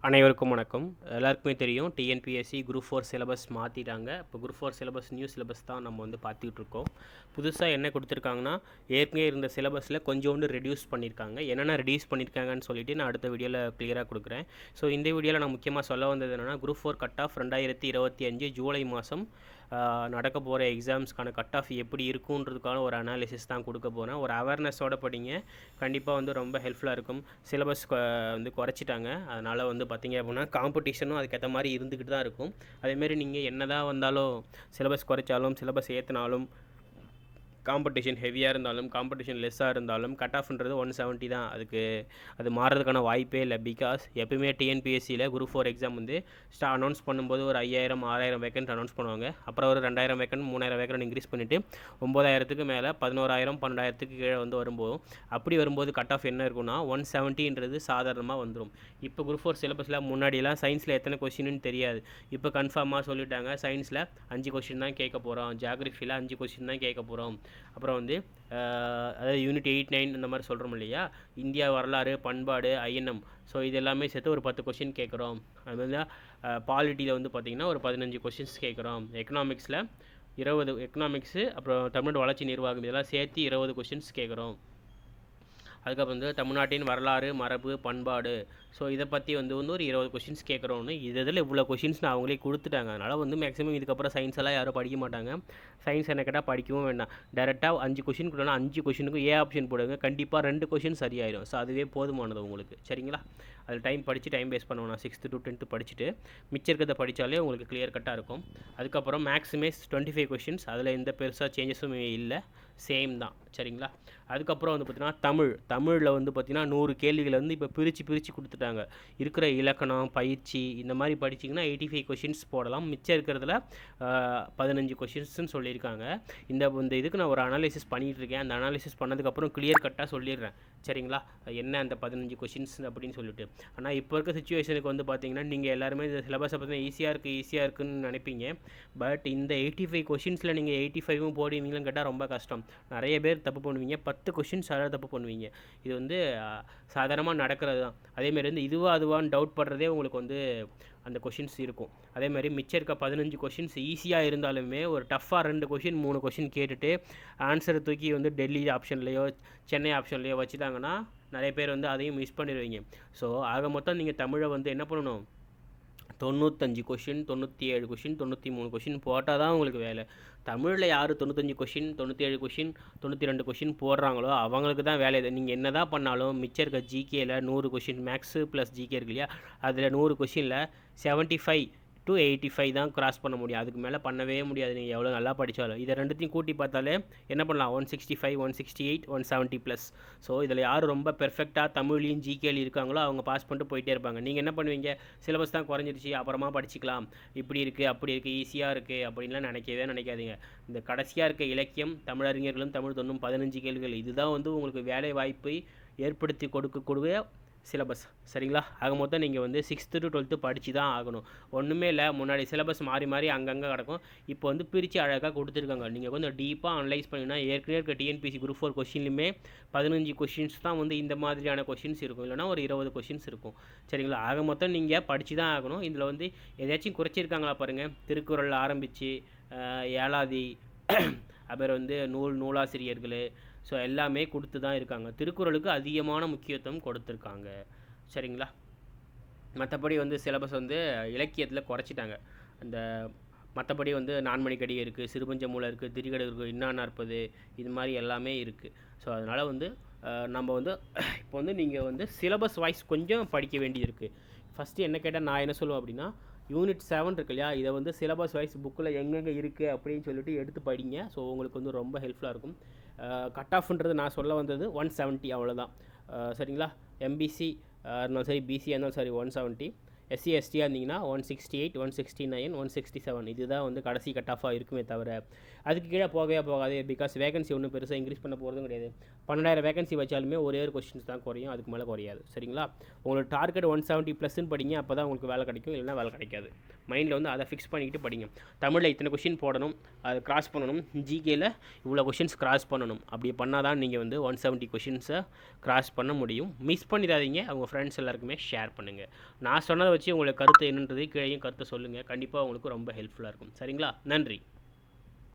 அனைவருக்கும் வணக்கம். எல்லாருக்குமே தெரியும் டிஎன்பிஎஸ்சி குரூப் 4 சிலபஸ் மாற்றிட்டாங்க. இப்போ குரூப் 4 சிலபஸ் நியூ சிலபஸ் தான் நம்ம வந்து பார்த்துக்கிட்டு இருக்கோம். புதுசாக என்ன கொடுத்துருக்காங்கன்னா, ஏற்கனவே இருந்த சிலபஸில் கொஞ்சோண்டு ரெடியூஸ் பண்ணியிருக்காங்க. என்னென்ன ரெடியூஸ் பண்ணியிருக்காங்கன்னு சொல்லிட்டு நான் அடுத்த வீடியோவில் கிளியராக கொடுக்குறேன். ஸோ இந்த வீடியோவில் நான் முக்கியமாக சொல்ல வந்தது என்னென்னா, குரூப் 4 கட் ஆஃப் 2025 ஜூலை மாதம் நடக்க போகிற எக்ஸாம்ஸ்க்கான கட் ஆஃப் எப்படி இருக்குன்றதுக்கான ஒரு அனாலிசிஸ் தான் கொடுக்க போகிறேன். ஒரு அவேர்னஸோடு படிங்க, கண்டிப்பாக வந்து ரொம்ப ஹெல்ப்ஃபுல்லாக இருக்கும். சிலபஸ் வந்து குறைச்சிட்டாங்க, அதனால் வந்து பார்த்திங்க அப்படின்னா காம்படிஷனும் அதுக்கேற்ற மாதிரி இருந்துக்கிட்டு தான் இருக்கும். அதேமாரி நீங்கள் என்ன தான் வந்தாலும் சிலபஸ் குறைச்சாலும் சிலபஸ் ஏற்றினாலும் காம்படிஷன் ஹெவியாக இருந்தாலும் காம்படிஷன் லெஸ்ஸாக இருந்தாலும் கட் ஆஃப்ன்றது 170 தான். அது மாறுறதுக்கான வாய்ப்பே இல்லை. பிகாஸ் எப்பவுமே டிஎன்பிஎஸ்சியில் குரூப் 4 எக்ஸாம் வந்து அனௌன்ஸ் பண்ணும்போது ஒரு 5000 6000 வேக்கன்ட் அனௌன்ஸ் பண்ணுவாங்க. அப்புறம் ஒரு 2000 வேக்கன்ட் 3000 வேக்கன்ட் இன்க்ரீஸ் பண்ணிவிட்டு 9000க்கு மேலே 11000 12000க்கு கீழே வந்து வரும்போது அப்படி வரும்போது கட் ஆஃப் என்ன இருக்குன்னா 170ன்றது சாதாரணமாக வந்துடும். இப்போ குரூப் 4 சிலபஸில் முன்னாடிலாம் சயின்ஸில் எத்தனை கொஸ்டின்னு தெரியாது. இப்போ கன்ஃபார்மாக சொல்லிட்டாங்க, சயின்ஸில் 5 கொஸ்டின் தான் கேட்க போகிறோம், ஜியாகிரஃபியில் 5 கொஸ்டின் தான் கேட்க போகிறோம். அப்புறம் வந்து அதாவது யூனிட் 8 9 இந்த மாதிரி சொல்கிறோம் இல்லையா, இந்தியா வரலாறு பண்பாடு ஐஎன்எம், ஸோ இது எல்லாமே சேர்த்து ஒரு 10 கொஸ்டின் கேட்குறோம். அது வந்து பாலிட்டியில் வந்து பார்த்திங்கன்னா ஒரு 15 கொஸ்டின்ஸ் கேட்குறோம். எக்கனாமிக்ஸில் 20 எக்கனாமிக்ஸு, அப்புறம் தமிழ்நாடு வளர்ச்சி நிர்வாகம் இதெல்லாம் சேர்த்து 20 கொஸ்டின்ஸ் கேட்குறோம். அதுக்கப்புறம் வந்து தமிழ்நாட்டின் வரலாறு மரபு பண்பாடு, ஸோ இதை பற்றி வந்து ஒரு 20 கொஷின்ஸ் கேட்குறோன்னு இதில் இவ்வளோ கொஷின்ஸ் நான் அவங்களே கொடுத்துட்டாங்க. அதனால் வந்து மேக்ஸிமம் இதுக்கப்புறம் சயின்ஸ் எல்லாம் யாரும் படிக்க மாட்டாங்க. சயின்ஸ் என்ன கேட்டால் படிக்கவும் வேண்டாம். டேரெக்டாக 5 கொஷின் கொடுத்தோன்னா 5 கொஷினுக்கும் ஏ ஆப்ஷன் போடுங்க, கண்டிப்பாக 2 கொஷின் சரியாயிடும். ஸோ அதுவே போதுமானது உங்களுக்கு, சரிங்களா? அது டைம் வேஸ்ட் பண்ணுவோம். நான் 6th to 10th படிச்சுட்டு மிச்சம் இருக்கிறத படித்தாலே உங்களுக்கு கிளியர் கட்டாக இருக்கும். அதுக்கப்புறம் மேக்ஸிமே 25 கொஷின்ஸ், அதில் எந்த பெருசாக சேஞ்சஸும் இல்லை, சேம் தான், சரிங்களா? அதுக்கப்புறம் வந்து பார்த்திங்கன்னா தமிழில் வந்து பார்த்திங்கன்னா 100 கேள்விகளை வந்து இப்போ பிரித்து கொடுத்துட்டாங்க. இருக்கிற இலக்கணம் பயிற்சி இந்த மாதிரி படிச்சிங்கன்னா 85 கொஷின்ஸ் போடலாம். மிச்சம் இருக்கிறதுல 15 கொஷின்ஸ்ன்னு சொல்லியிருக்காங்க. இந்த இதுக்கு நான் ஒரு அனாலிசிஸ் பண்ணிகிட்டு இருக்கேன். அந்த அனாலிசிஸ் பண்ணதுக்கப்புறம் கிளியர் கட்டாக சொல்லிடுறேன், சரிங்களா? என்ன அந்த 15 கொஷின்ஸ் அப்படின்னு சொல்லிட்டு. ஆனால் இப்போ இருக்க சுச்சுவேஷனுக்கு வந்து பார்த்திங்கன்னா நீங்கள் எல்லாருமே இந்த சிலபஸை பார்த்தீங்கன்னா ஈஸியாக இருக்குன்னு நினைப்பீங்க. பட் இந்த 85 கொஷின்ஸில் நீங்கள் 85ம் போடுவீங்கன்னு கேட்டால் ரொம்ப கஷ்டம். நிறைய பேர் தப்பு பண்ணுவீங்க, 10 கொஷின்ஸ் அதாவது தப்பு பண்ணுவீங்க. இது வந்து சாதாரணமாக நடக்கிறது தான். அதேமாரி வந்து அதுவான்னு டவுட் படுறதே உங்களுக்கு வந்து அந்த கொஷின்ஸ் இருக்கும். அதேமாதிரி மிச்சம் இருக்க 15 கொஷின்ஸ் ஈஸியாக இருந்தாலுமே ஒரு டஃப்பாக 2 கொஷின் 3 கொஷின் கேட்டுட்டு ஆன்சரை தூக்கி வந்து டெல்லி ஆப்ஷன்லேயோ சென்னை ஆப்ஷன்லேயோ வச்சுட்டாங்கன்னா நிறைய பேர் வந்து அதையும் மிஸ் பண்ணிடுவீங்க. ஸோ ஆக மொத்தம் நீங்கள் தமிழை வந்து என்ன பண்ணணும், 95 கொஷின் 97 கொஷின் 93 கொஷின் போட்டால் தான் உங்களுக்கு வேலை. தமிழில் யார் 95 கொஷின் 97 கொஷின் 92 கொஷின் போடுறாங்களோ அவங்களுக்கு தான் வேலை. இது நீங்கள் என்ன தான் பண்ணாலும் மிச்சம் இருக்க ஜிகேயில் 100 கொஷின் மேக்ஸு ப்ளஸ் ஜிகே இருக்கு இல்லையா, அதில் 100 கொஷினில் 75 to 85 தான் கிராஸ் பண்ண முடியும். அதுக்கு மேலே பண்ணவே முடியாது நீங்கள் எவ்வளோ நல்லா படித்தாலும். இதை ரெண்டுத்தையும் கூட்டி பார்த்தாலே என்ன பண்ணலாம், 165 168 170 ப்ளஸ். ஸோ இதில் யார் ரொம்ப பெர்ஃபெக்டாக தமிழ்லையும் ஜிகேலையும் இருக்காங்களோ அவங்க பாஸ் பண்ணிட்டு போயிட்டே இருப்பாங்க. நீங்கள் என்ன பண்ணுவீங்க, சிலபஸ் தான் குறைஞ்சிருச்சு அப்புறமா படிச்சிக்கலாம், இப்படி இருக்குது அப்படி இருக்குது ஈஸியாக இருக்குது அப்படின்லாம் நினைக்காதீங்க. இந்த கடைசியாக இருக்க இலக்கியம் தமிழறிஞர்களும் தமிழ் தொன்னும் 15 கேள்விகள், இதுதான் வந்து உங்களுக்கு வேலை வாய்ப்பை ஏற்படுத்தி கொடுக்கக்கூடிய சிலபஸ், சரிங்களா? ஆக மொத்தம் நீங்கள் வந்து 6th to 12th படித்து தான் ஆகணும். ஒன்றுமே இல்லை, முன்னாடி சிலபஸ் மாறி அங்கங்கே கிடக்கும், இப்போ வந்து பிரித்து அழகாக கொடுத்துருக்காங்க. நீங்கள் கொஞ்சம் டீப்பாக அனலைஸ் பண்ணிங்கன்னா ஏற்கனவே இருக்க டிஎன்பிஎஸ்சி குரூப் 4 கொஷின்லையுமே 15 கொஷின்ஸ் தான் வந்து இந்த மாதிரியான கொஷின்ஸ் இருக்கும், இல்லைனா ஒரு 20 கொஷின்ஸ் இருக்கும், சரிங்களா? ஆக மொத்தம் நீங்கள் படித்து தான் ஆகணும். இதில் வந்து எதாச்சும் குறைச்சிருக்காங்களா பாருங்கள். திருக்குறள் ஆரம்பித்து ஏலாதி அப்புறம் வந்து நூலாசிரியர்கள், ஸோ எல்லாமே கொடுத்து தான் இருக்காங்க. திருக்குறளுக்கு அதிகமான முக்கியத்துவம் கொடுத்துருக்காங்க, சரிங்களா? மற்றபடி வந்து சிலபஸ் வந்து இலக்கியத்தில் குறைச்சிட்டாங்க. அந்த மற்றபடி வந்து நான்மணிக்கடி இருக்குது, சிறுபஞ்ச மூலை இருக்குது, திரிகடு இருக்குது, இன்னா 40 இது மாதிரி எல்லாமே இருக்குது. ஸோ அதனால் வந்து நம்ம வந்து இப்போ வந்து நீங்கள் வந்து சிலபஸ் வைஸ் கொஞ்சம் படிக்க வேண்டியது இருக்குது. ஃபஸ்ட்டு என்ன கேட்டால் நான் என்ன சொல்லுவேன் அப்படின்னா, யூனிட் 7 இருக்கு இல்லையா, இதை வந்து சிலபஸ் வைஸ் புக்கில் எங்கெங்கே இருக்குது அப்படின்னு சொல்லிட்டு எடுத்து படிங்க. ஸோ உங்களுக்கு வந்து ரொம்ப ஹெல்ப்ஃபுல்லாக இருக்கும். கட் ஆஃப்ன்றது நான் சொல்ல வந்தது 170 அவ்வளோதான், சரிங்களா? எம்பிசி இருந்தாலும் சரி, பிசியாக இருந்தாலும் சரி 170, எஸ்சி எஸ்டியாக இருந்தீங்கன்னா 168 169 167 இதுதான் வந்து கடைசி கட் ஆஃபாக இருக்குமே தவிர அதுக்கு கீழே போகவே போகாது. பிகாஸ் வேகன்சி ஒன்றும் பெருசாக இன்க்ரீஸ் பண்ண போகிறதும் கிடையாது. 12,000 வேகன்சி வச்சாலுமே ஒரே ஒரு கொஸ்டின்ஸ் தான் குறையும், அதுக்கு மேலே குறையாது. சரிங்களா? உங்களுக்கு டார்கெட் 170+ படிங்க, அப்போ தான் உங்களுக்கு வேலை கிடைக்கும், இல்லைனா வேலை கிடைக்காது. மைண்டில் வந்து அதை ஃபிக்ஸ் பண்ணிக்கிட்டு படிங்க. தமிழில் இத்தனை கொஸ்டின் போடணும், அதை கிராஸ் பண்ணணும், ஜிகேயில் இவ்வளோ கொஷின்ஸ் கிராஸ் பண்ணணும். அப்படி பண்ணால் தான் நீங்கள் வந்து 170 கொஷின்ஸை கிராஸ் பண்ண முடியும். மிஸ் பண்ணிடாதீங்க. அவங்க ஃப்ரெண்ட்ஸ் எல்லாருக்குமே ஷேர் பண்ணுங்கள். நான் சொன்னதை வச்சு உங்களோட கருத்து என்னன்றது கீழே கருத்தை சொல்லுங்கள். கண்டிப்பாக உங்களுக்கு ரொம்ப ஹெல்ப்ஃபுல்லாக இருக்கும். சரிங்களா? நன்றி.